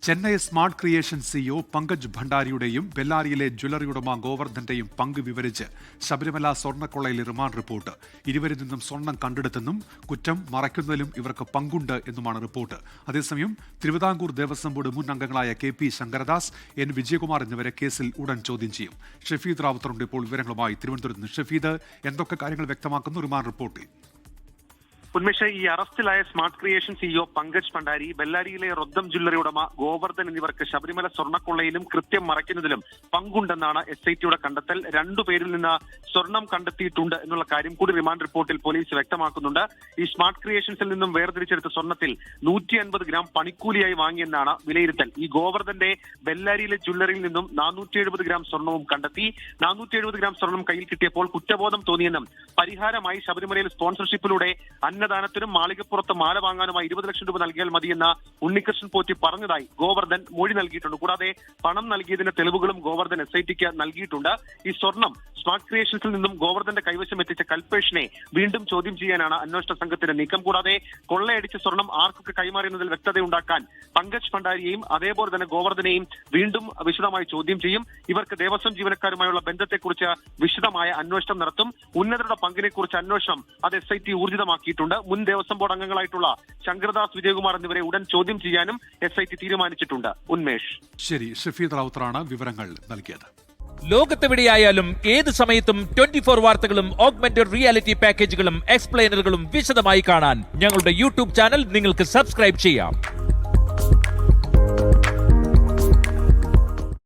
Chennai smart creation CEO Pankaj ഭണ്ഡാരിയുടെയും ബെല്ലാരിയിലെ jewellery ഉടമ ഗോവർദ്ധന്റെയും പങ്ക് വിവരിച്ച് ശബരിമല സ്വർണ്ണക്കൊള്ളയിൽ റിമാൻഡ് റിപ്പോർട്ട്. ഇരുവരിൽ നിന്നും സ്വർണം കണ്ടെടുത്തെന്നും കുറ്റം മറയ്ക്കുന്നതിലും ഇവർക്ക് പങ്കുണ്ട് എന്നുമാണ് റിപ്പോർട്ട്. അതേസമയം തിരുവിതാംകൂർ ദേവസ്വം ബോർഡ് മുൻ അംഗങ്ങളായ കെ.പി. ശങ്കരദാസ്, എൻ. വിജയകുമാർ എന്നിവരെ കേസിൽ ഉടൻ ചോദ്യം ചെയ്യും. ഷഫീദ് റാവുത്തറുണ്ട് ഇപ്പോൾ വിവരങ്ങളുമായി തിരുവനന്തപുരത്ത് നിന്ന്. ഷഫീദ്, എന്തൊക്കെ കാര്യങ്ങൾ വ്യക്തമാക്കുന്നു റിമാൻഡ് റിപ്പോർട്ടിൽ? ഉന്മേഷ്, ഈ അറസ്റ്റിലായ smart creation CEO Pankaj Bhandari, ബെല്ലാരിയിലെ റൊദ്ദം ജ്വല്ലറി ഉടമ ഗോവർദ്ധൻ എന്നിവർക്ക് ശബരിമല സ്വർണ്ണക്കൊള്ളയിലും കൃത്യം മറയ്ക്കുന്നതിലും പങ്കുണ്ടെന്നാണ് SITയുടെ കണ്ടെത്തൽ. രണ്ടുപേരിൽ നിന്ന് സ്വർണം കണ്ടെത്തിയിട്ടുണ്ട് എന്നുള്ള കാര്യം കൂടി റിമാൻഡ് റിപ്പോർട്ടിൽ പോലീസ് വ്യക്തമാക്കുന്നുണ്ട്. ഈ സ്മാർട്ട് ക്രിയേഷൻസിൽ നിന്നും വേർതിരിച്ചെടുത്ത സ്വർണത്തിൽ 150 ഗ്രാം പണിക്കൂലിയായി വാങ്ങിയെന്നാണ് വിലയിരുത്തൽ. ഈ ഗോവർദ്ധന്റെ ബെല്ലാരിയിലെ ജ്വല്ലറിയിൽ നിന്നും 470 ഗ്രാം സ്വർണവും കണ്ടെത്തി. 470 ഗ്രാം സ്വർണം കയ്യിൽ കിട്ടിയപ്പോൾ കുറ്റബോധം തോന്നിയെന്നും പരിഹാരമായി ശബരിമലയിൽ സ്പോൺസർഷിപ്പിലൂടെ അന്നദാനത്തിനും മാളികപ്പുറത്ത് മാല വാങ്ങാനുമായി 20 ലക്ഷം രൂപ നൽകിയാൽ മതിയെന്ന ഉണ്ണികൃഷ്ണൻ പോറ്റി പറഞ്ഞതായി ഗോവർദ്ധൻ മൊഴി നൽകിയിട്ടുണ്ട്. കൂടാതെ പണം നൽകിയതിന്റെ തെളിവുകളും ഗോവർദ്ധൻ SITക്ക് നൽകിയിട്ടുണ്ട്. ഈ സ്വർണം സ്മാർട്ട് ക്രിയേഷൻസിൽ നിന്നും ഗോവർദ്ധന്റെ കൈവശം എത്തിച്ച കൽപേഷിനെ വീണ്ടും ചോദ്യം ചെയ്യാനാണ് അന്വേഷണ സംഘത്തിന്റെ നീക്കം. കൂടാതെ കൊള്ളയടിച്ച സ്വർണം ആർക്കൊക്കെ കൈമാറിയെന്നതിൽ വ്യക്തതയുണ്ടാക്കാൻ പങ്കജ് ഭണ്ഡാരിയെയും അതേപോലെ തന്നെ ഗോവർദ്ധനെയും വീണ്ടും വിശദമായി ചോദ്യം ചെയ്യും. ഇവർക്ക് ദേവസ്വം ജീവനക്കാരുമായുള്ള ബന്ധത്തെക്കുറിച്ച് വിശദമായ അന്വേഷണം നടത്തും. ഉന്നതരുടെ പങ്കിനെക്കുറിച്ച് അന്വേഷണം അത് SIT ഊർജിതമാക്കിയിട്ടുണ്ട്. മുൻ ദേവസ്വം ബോർഡ് അംഗങ്ങളായിട്ടുള്ള ശങ്കരദാസ്, വിജയകുമാർ എന്നിവരെ ഉടൻ ചോദ്യം ചെയ്യാനും SIT തീരുമാനിച്ചിട്ടുണ്ട്. ഉന്മേഷ്. ശരി, ഷഫീദ് റാവുത്തറാണ് വിവരങ്ങൾ നൽകിയത്. ലോകത്തെവിടെയായാലും ഏത് സമയത്തും 24 വാർത്തകളും ഓഗ്മെന്റഡ് റിയാലിറ്റി പാക്കേജുകളും എക്സ്പ്ലെയിനറുകളും വിശദമായി കാണാൻ ഞങ്ങളുടെ യൂട്യൂബ് ചാനൽ നിങ്ങൾക്ക് സബ്സ്ക്രൈബ് ചെയ്യാം.